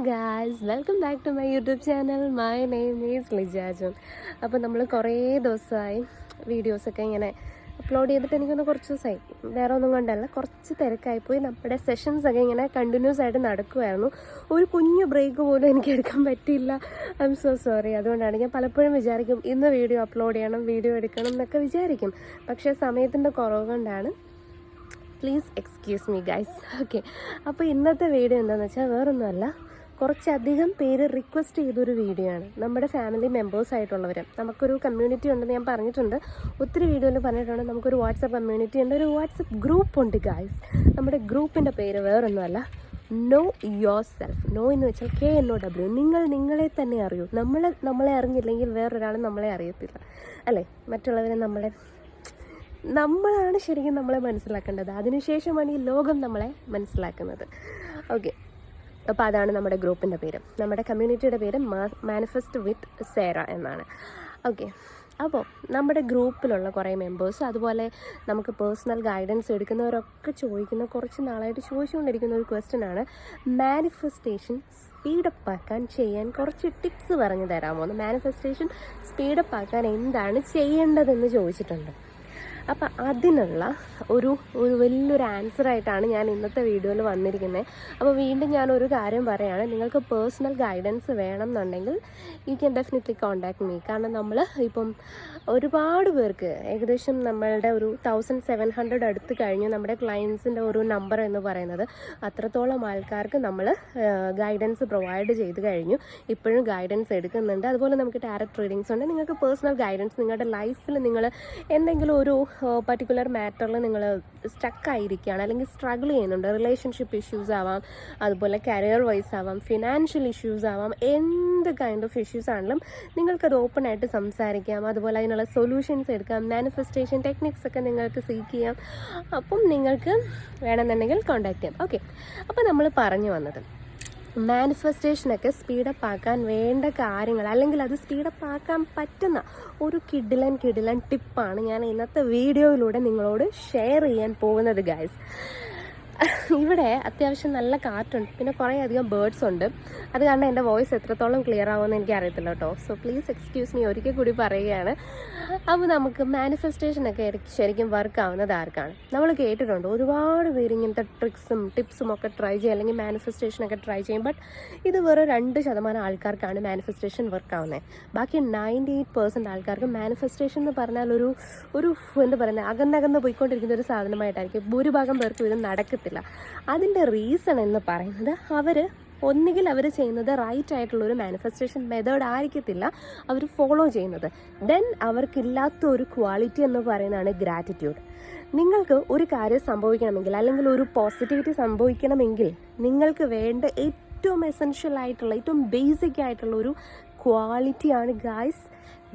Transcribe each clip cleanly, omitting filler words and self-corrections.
Guys, welcome back to my YouTube channel. My name is Lija John. അപ്പോൾ നമ്മൾ കുറേ ദിവസമായി വീഡിയോസൊക്കെ ഇങ്ങനെ അപ്ലോഡ് ചെയ്തിട്ട് എനിക്കൊന്ന് കുറച്ച് ദിവസമായി. വേറെ ഒന്നും കൊണ്ടല്ല, കുറച്ച് തിരക്കായിപ്പോയി. നമ്മുടെ സെഷൻസൊക്കെ ഇങ്ങനെ കണ്ടിന്യൂസ് ആയിട്ട് നടക്കുമായിരുന്നു. ഒരു കുഞ്ഞു ബ്രേക്ക് പോലും എനിക്ക് എടുക്കാൻ പറ്റിയില്ല. I M so sorry. അതുകൊണ്ടാണ് ഞാൻ പലപ്പോഴും വിചാരിക്കും ഇന്ന് വീഡിയോ അപ്ലോഡ് ചെയ്യണം, വീഡിയോ എടുക്കണം എന്നൊക്കെ വിചാരിക്കും. പക്ഷേ സമയത്തിൻ്റെ കുറവ് കൊണ്ടാണ്. Please excuse me guys. Okay, അപ്പോൾ ഇന്നത്തെ വീഡിയോ എന്താണെന്ന് വെച്ചാൽ വേറൊന്നുമല്ല, കുറച്ചധികം പേര് റിക്വസ്റ്റ് ചെയ്തൊരു വീഡിയോ ആണ്. നമ്മുടെ ഫാമിലി മെമ്പേഴ്സായിട്ടുള്ളവർ, നമുക്കൊരു കമ്മ്യൂണിറ്റി ഉണ്ടെന്ന് ഞാൻ പറഞ്ഞിട്ടുണ്ട്, ഒത്തിരി വീഡിയോയിൽ പറഞ്ഞിട്ടുണ്ട്. നമുക്കൊരു വാട്സപ്പ് കമ്മ്യൂണിറ്റി ഉണ്ട്, ഒരു വാട്സപ്പ് ഗ്രൂപ്പ് ഉണ്ട് ഗൈസ്. നമ്മുടെ ഗ്രൂപ്പിൻ്റെ പേര് വേറൊന്നുമല്ല, നോ യുവർ സെൽഫ്. നോ എന്ന് വെച്ചാൽ KNOW. നിങ്ങളെ തന്നെ അറിയൂ. നമ്മളെ അറിഞ്ഞില്ലെങ്കിൽ വേറൊരാളും നമ്മളെ അറിയത്തില്ല, അല്ലേ? മറ്റുള്ളവരെ നമ്മളാണ് ശരിക്കും നമ്മളെ മനസ്സിലാക്കേണ്ടത്. അതിനുശേഷമാണ് ഈ ലോകം നമ്മളെ മനസ്സിലാക്കുന്നത്. ഓക്കെ, അപ്പോൾ അതാണ് നമ്മുടെ ഗ്രൂപ്പിൻ്റെ പേര്. നമ്മുടെ കമ്മ്യൂണിറ്റിയുടെ പേര് മാനിഫെസ്റ്റ് വിത്ത് സേറ എന്നാണ്. ഓക്കെ, അപ്പോൾ നമ്മുടെ ഗ്രൂപ്പിലുള്ള കുറേ മെമ്പേഴ്സ്, അതുപോലെ നമുക്ക് പേഴ്സണൽ ഗൈഡൻസ് എടുക്കുന്നവരൊക്കെ ചോദിക്കുന്ന, കുറച്ച് നാളായിട്ട് ചോദിച്ചുകൊണ്ടിരിക്കുന്ന ഒരു ക്വസ്റ്റ്യനാണ്, മാനിഫെസ്റ്റേഷൻ സ്പീഡപ്പ് ആക്കാൻ ചെയ്യാൻ കുറച്ച് ടിപ്സ് പറഞ്ഞു തരാമോ? മാനിഫെസ്റ്റേഷൻ സ്പീഡപ്പ് ആക്കാൻ എന്താണ് ചെയ്യേണ്ടതെന്ന് ചോദിച്ചിട്ടുണ്ട്. അപ്പം അതിനുള്ള ഒരു വലിയൊരു ആൻസറായിട്ടാണ് ഞാൻ ഇന്നത്തെ വീഡിയോയിൽ വന്നിരിക്കുന്നത്. അപ്പോൾ വീണ്ടും ഞാനൊരു കാര്യം പറയുകയാണ്, നിങ്ങൾക്ക് പേഴ്സണൽ ഗൈഡൻസ് വേണം എന്നുണ്ടെങ്കിൽ U can definitely contact me. കാരണം നമ്മൾ ഇപ്പം ഒരുപാട് പേർക്ക്, ഏകദേശം നമ്മളുടെ ഒരു 1700 അടുത്ത് കഴിഞ്ഞു നമ്മുടെ ക്ലയൻസിൻ്റെ ഒരു നമ്പർ എന്ന് പറയുന്നത്. അത്രത്തോളം ആൾക്കാർക്ക് നമ്മൾ ഗൈഡൻസ് പ്രൊവൈഡ് ചെയ്ത് കഴിഞ്ഞു. ഇപ്പോഴും ഗൈഡൻസ് എടുക്കുന്നുണ്ട്. അതുപോലെ നമുക്ക് ടാരറ്റ് റീഡിങ്സ് ഉണ്ട്. നിങ്ങൾക്ക് പേഴ്സണൽ ഗൈഡൻസ്, നിങ്ങളുടെ ലൈഫിൽ നിങ്ങൾ എന്തെങ്കിലും ഒരു പർട്ടിക്കുലർ മാറ്ററിൽ നിങ്ങൾ സ്റ്റക്കായിരിക്കുകയാണ്, അല്ലെങ്കിൽ സ്ട്രഗിൾ ചെയ്യുന്നുണ്ട്, റിലേഷൻഷിപ്പ് ഇഷ്യൂസ് ആവാം, അതുപോലെ കരിയർ വൈസ് ആവാം, ഫിനാൻഷ്യൽ ഇഷ്യൂസ് ആവാം, എന്ത് കൈൻഡ് ഓഫ് ഇഷ്യൂസ് ആണെങ്കിലും നിങ്ങൾക്കത് ഓപ്പൺ ആയിട്ട് സംസാരിക്കാം. അതുപോലെ അതിനുള്ള സൊല്യൂഷൻസ് എടുക്കാം. മാനിഫെസ്റ്റേഷൻ ടെക്നിക്സ് ഒക്കെ നിങ്ങൾക്ക് സീക്ക് ചെയ്യാം. അപ്പം നിങ്ങൾക്ക് വേണമെന്നുണ്ടെങ്കിൽ കോൺടാക്ട് ചെയ്യാം. ഓക്കെ, അപ്പോൾ നമ്മൾ പറഞ്ഞു വന്നത് മാനിഫെസ്റ്റേഷനൊക്കെ സ്പീഡപ്പ് ആക്കാൻ വേണ്ട കാര്യങ്ങൾ, അല്ലെങ്കിൽ അത് സ്പീഡപ്പ് ആക്കാൻ പറ്റുന്ന ഒരു കിടിലൻ ടിപ്പാണ് ഞാൻ ഇന്നത്തെ വീഡിയോയിലൂടെ നിങ്ങളോട് ഷെയർ ചെയ്യാൻ പോകുന്നത് ഗൈസ്. ഇവിടെ അത്യാവശ്യം നല്ല കാറ്റുണ്ട്, പിന്നെ കുറേ അധികം ബേർഡ്സ് ഉണ്ട്. അത് കാരണം എൻ്റെ വോയിസ് എത്രത്തോളം ക്ലിയർ ആവുമെന്ന് എനിക്ക് അറിയത്തില്ല കേട്ടോ. സോ പ്ലീസ് എക്സ്ക്യൂസ് മീ, ഒരിക്കൽ കൂടി പറയുകയാണ്. അപ്പോൾ നമുക്ക് മാനിഫെസ്റ്റേഷനൊക്കെ ശരിക്കും വർക്ക് ആവുന്നത് ആർക്കാണ്? നമ്മൾ കേട്ടിട്ടുണ്ട് ഒരുപാട് പേര് ഇങ്ങനത്തെ ട്രിക്സും ടിപ്സും ഒക്കെ ട്രൈ ചെയ്യും, അല്ലെങ്കിൽ മാനിഫെസ്റ്റേഷനൊക്കെ ട്രൈ ചെയ്യും. ബട്ട് ഇത് വെറും 2% ആൾക്കാർക്കാണ് മാനിഫെസ്റ്റേഷൻ വർക്ക് ആവുന്നത്. ബാക്കി 98% ആൾക്കാർക്ക് മാനിഫെസ്റ്റേഷൻ എന്ന് പറഞ്ഞാൽ ഒരു എന്താ പറയുന്നത്, അകന്നകന്ന് പോയിക്കൊണ്ടിരിക്കുന്ന ഒരു സാധനമായിട്ടായിരിക്കും. ഭൂരിഭാഗം പേർക്കും ഇത് നടക്കത്തില്ല. അതിൻ്റെ റീസൺ എന്ന് പറയുന്നത്, ഒന്നുകിൽ അവർ ചെയ്യുന്നത് റൈറ്റ് ആയിട്ടുള്ളൊരു മാനിഫെസ്റ്റേഷൻ മെത്തേഡ് ആയിരിക്കത്തില്ല അവർ ഫോളോ ചെയ്യുന്നത്. ദെൻ അവർക്കില്ലാത്ത ഒരു ക്വാളിറ്റി എന്ന് പറയുന്നതാണ് ഗ്രാറ്റിറ്റ്യൂഡ്. നിങ്ങൾക്ക് ഒരു കാര്യം സംഭവിക്കണമെങ്കിൽ, അല്ലെങ്കിൽ ഒരു പോസിറ്റിവിറ്റി സംഭവിക്കണമെങ്കിൽ, നിങ്ങൾക്ക് വേണ്ട ഏറ്റവും എസെൻഷ്യൽ ആയിട്ടുള്ള, ഏറ്റവും ബേസിക് ആയിട്ടുള്ള ഒരു ക്വാളിറ്റിയാണ് ഗായ്സ്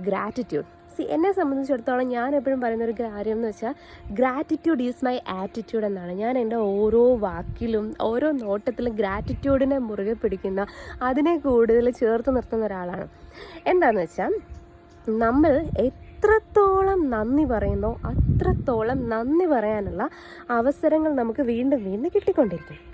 ഗ്രാറ്റിറ്റ്യൂഡ്. എന്നെ സംബന്ധിച്ചിടത്തോളം ഞാൻ എപ്പോഴും പറയുന്നൊരു കാര്യം എന്ന് വെച്ചാൽ, ഗ്രാറ്റിറ്റ്യൂഡ് ഈസ് മൈ ആറ്റിറ്റ്യൂഡ് എന്നാണ്. ഞാൻ എൻ്റെ ഓരോ വാക്കിലും ഓരോ നോട്ടത്തിലും ഗ്രാറ്റിറ്റ്യൂഡിനെ മുറുകെ പിടിക്കുന്ന, അതിനെ കൂടുതൽ ചേർത്ത് നിർത്തുന്ന ഒരാളാണ്. എന്താണെന്ന് വെച്ചാൽ, നമ്മൾ എത്രത്തോളം നന്ദി പറയുന്നോ അത്രത്തോളം നന്ദി പറയാനുള്ള അവസരങ്ങൾ നമുക്ക് വീണ്ടും കിട്ടിക്കൊണ്ടിരിക്കും.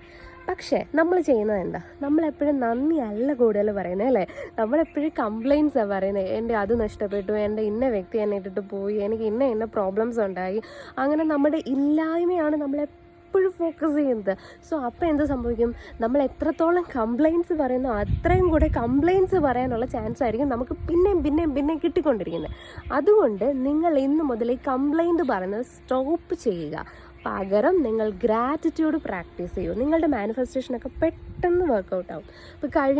പക്ഷേ നമ്മൾ ചെയ്യുന്നത് എന്താ? നമ്മളെപ്പോഴും നന്ദി അല്ല കൂടുതൽ പറയുന്നത്, അല്ലേ? നമ്മളെപ്പോഴും കംപ്ലയിൻസാണ് പറയുന്നത്. എൻ്റെ അത് നഷ്ടപ്പെട്ടു, എൻ്റെ ഇന്ന വ്യക്തി എന്നെ ഇട്ടിട്ട് പോയി, എനിക്ക് ഇന്ന പ്രോബ്ലംസ് ഉണ്ടായി. അങ്ങനെ നമ്മുടെ ഇല്ലായ്മയാണ് നമ്മളെപ്പോഴും ഫോക്കസ് ചെയ്യുന്നത്. സോ അപ്പോൾ എന്ത് സംഭവിക്കും? നമ്മൾ എത്രത്തോളം കംപ്ലയിൻസ് പറയുന്നോ അത്രയും കൂടെ കംപ്ലയിൻസ് പറയാനുള്ള ചാൻസ് ആയിരിക്കും നമുക്ക് പിന്നെയും കിട്ടിക്കൊണ്ടിരിക്കുന്നത്. അതുകൊണ്ട് നിങ്ങൾ ഇന്ന് മുതൽ ഈ കംപ്ലയിൻറ്റ് പറയുന്നത് സ്റ്റോപ്പ് ചെയ്യുക. പകരം നിങ്ങൾ ഗ്രാറ്റിറ്റ്യൂഡ് പ്രാക്ടീസ് ചെയ്യൂ. നിങ്ങളുടെ മാനിഫെസ്റ്റേഷനൊക്കെ പെട്ടെന്ന് വർക്കൗട്ട് ആവും. ഇപ്പോൾ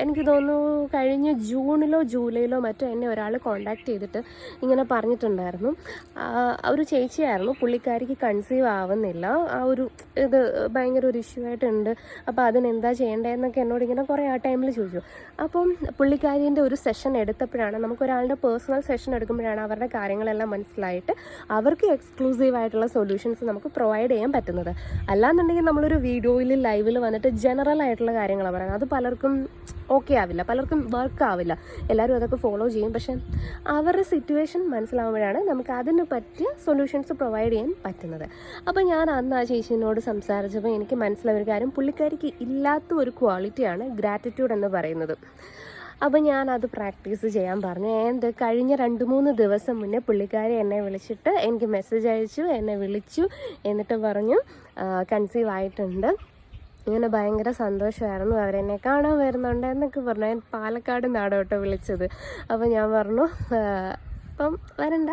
എനിക്ക് തോന്നുന്നു കഴിഞ്ഞ ജൂണിലോ ജൂലൈയിലോ മറ്റോ എന്നെ ഒരാൾ കോൺടാക്ട് ചെയ്തിട്ട് ഇങ്ങനെ പറഞ്ഞിട്ടുണ്ടായിരുന്നു. ഒരു ചേച്ചിയായിരുന്നു, പുള്ളിക്കാരിക്ക് കൺസീവ് ആവുന്നില്ല, ഇത് ഭയങ്കര ഒരു ഇഷ്യൂ ആയിട്ടുണ്ട്, അപ്പോൾ അതിനെന്താ ചെയ്യേണ്ടതെന്നൊക്കെ എന്നോട് ഇങ്ങനെ കുറേ ആ ടൈമിൽ ചോദിച്ചു. അപ്പം പുള്ളിക്കാരിൻ്റെ ഒരു സെഷൻ എടുത്തപ്പോഴാണ്, നമുക്കൊരാളുടെ പേഴ്സണൽ സെഷൻ എടുക്കുമ്പോഴാണ് അവരുടെ കാര്യങ്ങളെല്ലാം മനസ്സിലായിട്ട് അവർക്ക് എക്സ്ക്ലൂസീവായിട്ടുള്ള സൊല്യൂഷൻസ് നമുക്ക് പ്രൊവൈഡ് ചെയ്യാൻ പറ്റുന്നത്. അല്ലാന്നുണ്ടെങ്കിൽ നമ്മളൊരു വീഡിയോയിൽ ലൈവിൽ വന്നിട്ട് ജനറൽ ആയിട്ടുള്ള കാര്യങ്ങളാണ് പറയുന്നത്. അത് പലർക്കും ഓക്കെ ആവില്ല, പലർക്കും വർക്ക് ആവില്ല, എല്ലാവരും അതൊക്കെ ഫോളോ ചെയ്യും. പക്ഷെ അവരുടെ സിറ്റുവേഷൻ മനസ്സിലാവുമ്പോഴാണ് നമുക്ക് അതിന് പറ്റിയ സൊല്യൂഷൻസ് പ്രൊവൈഡ് ചെയ്യാൻ പറ്റുന്നത്. അപ്പോൾ ഞാൻ അന്ന് ആ ചേച്ചിനോട് സംസാരിച്ചപ്പോൾ എനിക്ക് മനസ്സിലായ ഒരു കാര്യം, പുള്ളിക്കാരിക്ക് ഇല്ലാത്ത ഒരു ക്വാളിറ്റിയാണ് ഗ്രാറ്റിറ്റ്യൂഡ് എന്ന് പറയുന്നത്. അപ്പോൾ ഞാനത് പ്രാക്ടീസ് ചെയ്യാൻ പറഞ്ഞു. ആൻഡ് കഴിഞ്ഞ 2-3 ദിവസം മുന്നേ പുള്ളിക്കാരി എന്നെ വിളിച്ചിട്ട് എനിക്ക് മെസ്സേജ് അയച്ചു, എന്നെ വിളിച്ചു, എന്നിട്ട് പറഞ്ഞു കൺസീവ് ആയിട്ടുണ്ട്. ഇങ്ങനെ ഭയങ്കര സന്തോഷമായിരുന്നു, അവരെന്നെ കാണാൻ വരുന്നുണ്ട് എന്നൊക്കെ പറഞ്ഞു. ഞാൻ പാലക്കാട് നാടോട്ടോ വിളിച്ചത്. അപ്പോൾ ഞാൻ പറഞ്ഞു അപ്പം വരണ്ട,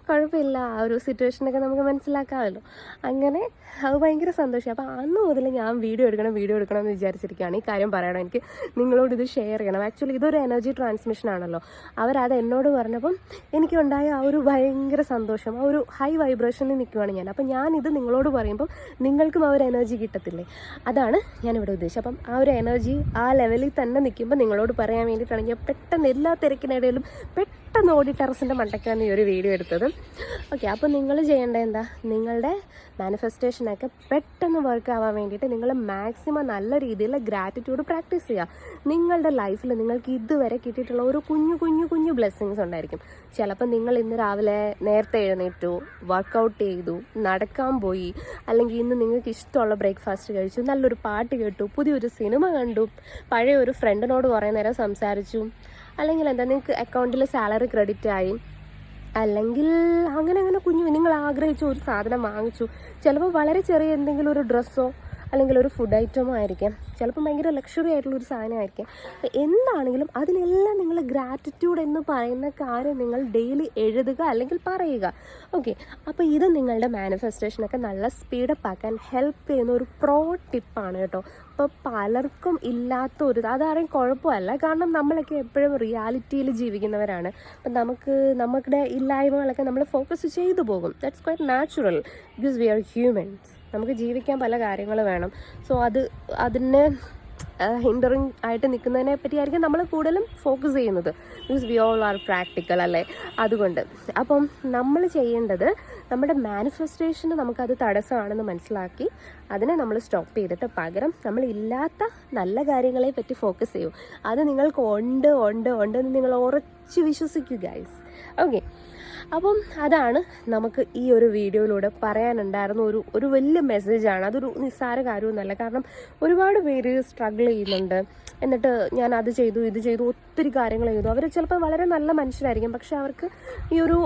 കുഴപ്പമില്ല, ആ ഒരു സിറ്റുവേഷനൊക്കെ നമുക്ക് മനസ്സിലാക്കാമല്ലോ. അങ്ങനെ അത് ഭയങ്കര സന്തോഷം. അപ്പോൾ അന്ന് മുതൽ ഞാൻ വീഡിയോ എടുക്കണം എന്ന് വിചാരിച്ചിരിക്കുകയാണ്. ഈ കാര്യം പറയണം, എനിക്ക് നിങ്ങളോട് ഇത് ഷെയർ ചെയ്യണം. ആക്ച്വലി ഇതൊരു എനർജി ട്രാൻസ്മിഷൻ ആണല്ലോ. അവരത് എന്നോട് പറഞ്ഞപ്പം എനിക്കുണ്ടായ ആ ഒരു ഭയങ്കര സന്തോഷം, ആ ഒരു ഹൈ വൈബ്രേഷനിൽ നിൽക്കുവാണ് ഞാൻ. അപ്പം ഞാനിത് നിങ്ങളോട് പറയുമ്പം നിങ്ങൾക്കും ആ ഒരു എനർജി കിട്ടത്തില്ലേ, അതാണ് ഞാനിവിടെ ഉദ്ദേശിച്ചത്. അപ്പം ആ ഒരു എനർജി ആ ലെവലിൽ തന്നെ നിൽക്കുമ്പോൾ നിങ്ങളോട് പറയാൻ വേണ്ടിയിട്ടാണ് ഞാൻ പെട്ടെന്ന് എല്ലാ തിരക്കിനിടയിലും പെട്ടെന്ന് ഓടി ടെറസിൻ്റെ മണ്ടയ്ക്കാണ് ഈ ഒരു വീഡിയോ എടുത്തത്. ഓക്കെ, അപ്പോൾ നിങ്ങൾ ചെയ്യേണ്ടത് എന്താ, നിങ്ങളുടെ മാനിഫെസ്റ്റേഷനൊക്കെ പെട്ടെന്ന് വർക്ക് ആവാൻ വേണ്ടിയിട്ട് നിങ്ങൾ മാക്സിമം നല്ല രീതിയിൽ ഗ്രാറ്റിറ്റ്യൂഡ് പ്രാക്ടീസ് ചെയ്യുക. നിങ്ങളുടെ ലൈഫിൽ നിങ്ങൾക്ക് ഇതുവരെ കിട്ടിയിട്ടുള്ള ഒരു കുഞ്ഞു ബ്ലെസ്സിങ്സ് ഉണ്ടായിരിക്കും. ചിലപ്പോൾ നിങ്ങൾ ഇന്ന് രാവിലെ നേരത്തെ എഴുന്നേറ്റു, വർക്കൗട്ട് ചെയ്തു, നടക്കാൻ പോയി, അല്ലെങ്കിൽ ഇന്ന് നിങ്ങൾക്ക് ഇഷ്ടമുള്ള ബ്രേക്ക്ഫാസ്റ്റ് കഴിച്ചു, നല്ലൊരു പാട്ട് കേട്ടു, പുതിയൊരു സിനിമ കണ്ടു, പഴയ ഒരു ഫ്രണ്ടിനോട് കുറേ നേരം സംസാരിച്ചു, അല്ലെങ്കിൽ എന്താ നിങ്ങൾക്ക് അക്കൗണ്ടിൽ സാലറി ക്രെഡിറ്റ് ആയി, അല്ലെങ്കിൽ അങ്ങനെ നിങ്ങൾ ആഗ്രഹിച്ച ഒരു സാധനം വാങ്ങിച്ചു. ചിലപ്പോൾ വളരെ ചെറിയ എന്തെങ്കിലും ഒരു ഡ്രസ്സോ അല്ലെങ്കിൽ ഒരു ഫുഡ് ഐറ്റമോ ആയിരിക്കാം, ചിലപ്പോൾ ഭയങ്കര ലക്ഷറി ആയിട്ടുള്ളൊരു സാധനമായിരിക്കാം. എന്താണെങ്കിലും അതിനെല്ലാം നിങ്ങൾ ഗ്രാറ്റിറ്റ്യൂഡ് എന്ന് പറയുന്ന കാര്യം നിങ്ങൾ ഡെയിലി എഴുതുക അല്ലെങ്കിൽ പറയുക. ഓക്കെ, അപ്പോൾ ഇത് നിങ്ങളുടെ മാനിഫെസ്റ്റേഷനൊക്കെ നല്ല സ്പീഡപ്പ് ആക്കാൻ ഹെൽപ്പ് ചെയ്യുന്ന ഒരു പ്രോ ടിപ്പാണ് കേട്ടോ. അപ്പോൾ പലർക്കും ഇല്ലാത്ത ഒരു അതാരെയും കുഴപ്പമല്ല, കാരണം നമ്മളൊക്കെ എപ്പോഴും റിയാലിറ്റിയിൽ ജീവിക്കുന്നവരാണ്. അപ്പം നമ്മുടെ ഇല്ലായ്മകളൊക്കെ നമ്മൾ ഫോക്കസ് ചെയ്തു പോകും. That's quite natural, because we are humans. നമുക്ക് ജീവിക്കാൻ പല കാര്യങ്ങൾ വേണം. സോ അതിന് ഹിൻഡറിങ് ആയിട്ട് നിൽക്കുന്നതിനെ പറ്റിയായിരിക്കും നമ്മൾ കൂടുതലും ഫോക്കസ് ചെയ്യുന്നത്, because we all are practical അല്ലേ. അതുകൊണ്ട് അപ്പം നമ്മൾ ചെയ്യേണ്ടത് നമ്മുടെ മാനിഫെസ്റ്റേഷന് നമുക്കത് തടസ്സമാണെന്ന് മനസ്സിലാക്കി അതിനെ നമ്മൾ സ്റ്റോപ്പ് ചെയ്തിട്ട് പകരം നമ്മൾ ഇല്ലാത്ത നല്ല കാര്യങ്ങളെ പറ്റി ഫോക്കസ് ചെയ്യൂ. അത് നിങ്ങൾക്ക് ഉണ്ട് എന്ന് നിങ്ങൾ ഉറച്ച് വിശ്വസിക്കൂ ഗൈസ്. ഓക്കെ, അപ്പം അതാണ് നമുക്ക് ഈ ഒരു വീഡിയോയിലൂടെ പറയാനുണ്ടായിരുന്ന ഒരു വലിയ മെസ്സേജാണ്. അതൊരു നിസ്സാര കാര്യമൊന്നുമല്ല, കാരണം ഒരുപാട് പേര് സ്ട്രഗിൾ ചെയ്യുന്നുണ്ട്. എന്നിട്ട് ഞാൻ അത് ചെയ്തു ഇത് ചെയ്തു ഒത്തിരി കാര്യങ്ങൾ ചെയ്തു. അവർ ചിലപ്പോൾ വളരെ നല്ല മനുഷ്യരായിരിക്കും, പക്ഷെ അവർക്ക് ഈ ഒരു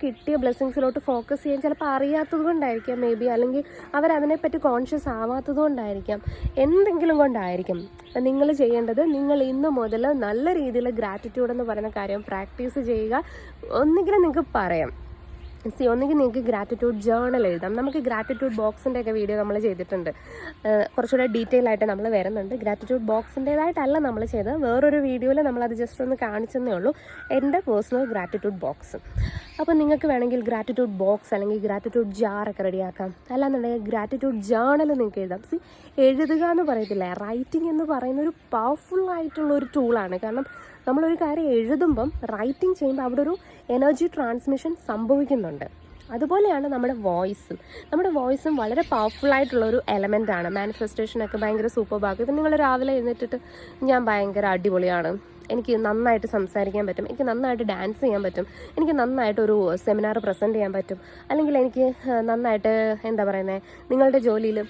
കിട്ടിയ ബ്ലെസ്സിങ്സിലോട്ട് ഫോക്കസ് ചെയ്യാൻ ചിലപ്പോൾ അറിയാത്തത് കൊണ്ടായിരിക്കാം മേ ബി, അല്ലെങ്കിൽ അവരതിനെപ്പറ്റി കോൺഷ്യസ് ആവാത്തത് കൊണ്ടായിരിക്കാം, എന്തെങ്കിലും കൊണ്ടായിരിക്കും. നിങ്ങൾ ചെയ്യേണ്ടത്, നിങ്ങൾ ഇന്ന് മുതൽ നല്ല രീതിയിൽ ഗ്രാറ്റിറ്റ്യൂഡ് എന്ന് പറയുന്ന കാര്യം പ്രാക്ടീസ് ചെയ്യുക. ഒന്നുകിൽ നിങ്ങൾക്ക് പറയാം, ഒന്നുകിൽ നിങ്ങൾക്ക് ഗ്രാറ്റിറ്റ്യൂഡ് ജേർണൽ എഴുതാം. നമുക്ക് ഗ്രാറ്റിറ്റ്യൂഡ് ബോക്സിൻ്റെ ഒക്കെ വീഡിയോ നമ്മൾ ചെയ്തിട്ടുണ്ട്, കുറച്ചുകൂടെ ഡീറ്റെയിൽ ആയിട്ട് നമ്മൾ വരുന്നുണ്ട്. ഗ്രാറ്റിറ്റ്യൂഡ് ബോക്സിൻ്റേതായിട്ടല്ല നമ്മൾ ചെയ്തത്, വേറൊരു വീഡിയോയിൽ നമ്മളത് ജസ്റ്റ് ഒന്ന് കാണിച്ചെന്നേ ഉള്ളൂ, എൻ്റെ പേഴ്സണൽ ഗ്രാറ്റിറ്റ്യൂഡ് ബോക്സ്. അപ്പോൾ നിങ്ങൾക്ക് വേണമെങ്കിൽ ഗ്രാറ്റിറ്റ്യൂഡ് ബോക്സ് അല്ലെങ്കിൽ ഗ്രാറ്റിറ്റ്യൂഡ് ജാറൊക്കെ റെഡിയാക്കാം. അല്ലാന്നുണ്ടെങ്കിൽ ഗ്രാറ്റിറ്റ്യൂഡ് ജേർണൽ നിങ്ങൾക്ക് എഴുതാം. എഴുതുക എന്ന് പറയത്തില്ല, റൈറ്റിംഗ് എന്ന് പറയുന്ന ഒരു പവർഫുൾ ആയിട്ടുള്ള ഒരു ടൂളാണ്. കാരണം നമ്മളൊരു കാര്യം എഴുതുമ്പം റൈറ്റിംഗ് ചെയ്യുമ്പോൾ അവിടെ ഒരു എനർജി ട്രാൻസ്മിഷൻ സംഭവിക്കുന്നുണ്ട്. അതുപോലെയാണ് നമ്മുടെ വോയിസും വളരെ പവർഫുൾ ആയിട്ടുള്ളൊരു എലമെൻ്റാണ്. മാനിഫെസ്റ്റേഷനൊക്കെ ഭയങ്കര സൂപ്പർബാക്കും. ഇപ്പം നിങ്ങൾ രാവിലെ എഴുന്നേറ്റിട്ട് ഞാൻ ഭയങ്കര അടിപൊളിയാണ്, എനിക്ക് നന്നായിട്ട് സംസാരിക്കാൻ പറ്റും, എനിക്ക് നന്നായിട്ട് ഡാൻസ് ചെയ്യാൻ പറ്റും, എനിക്ക് നന്നായിട്ടൊരു സെമിനാർ പ്രസൻറ്റ് ചെയ്യാൻ പറ്റും, അല്ലെങ്കിൽ എനിക്ക് നന്നായിട്ട് നിങ്ങളുടെ ജോലിയിൽ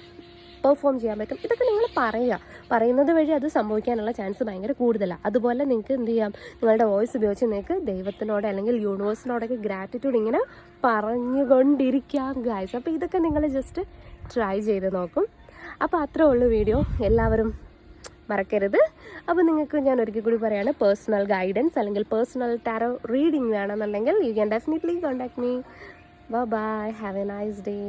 പെർഫോം ചെയ്യാൻ പറ്റും. ഇതൊക്കെ നിങ്ങൾ പറയുന്നത് വഴി അത് സംഭവിക്കാനുള്ള ചാൻസ് ഭയങ്കര കൂടുതലാണ്. അതുപോലെ നിങ്ങൾക്ക് എന്ത് ചെയ്യാം, നിങ്ങളുടെ വോയിസ് ഉപയോഗിച്ച് നിങ്ങൾക്ക് ദൈവത്തിനോട് അല്ലെങ്കിൽ യൂണിവേഴ്സിനോടൊക്കെ ഗ്രാറ്റിറ്റ്യൂഡ് ഇങ്ങനെ പറഞ്ഞുകൊണ്ടിരിക്കാം ഗൈസ്. അപ്പോൾ ഇതൊക്കെ നിങ്ങൾ ജസ്റ്റ് ട്രൈ ചെയ്ത് നോക്കും. അപ്പോൾ അത്രേ ഉള്ളൂ വീഡിയോ, എല്ലാവരും മറക്കരുത്. അപ്പോൾ നിങ്ങൾക്ക് ഞാൻ ഒരിക്കൽ കൂടി പറയുകയാണ്, പേഴ്സണൽ ഗൈഡൻസ് അല്ലെങ്കിൽ പേഴ്സണൽ ടാരോ റീഡിംഗ് വേണമെന്നുണ്ടെങ്കിൽ you can definitely contact me. Bye, have a nice day.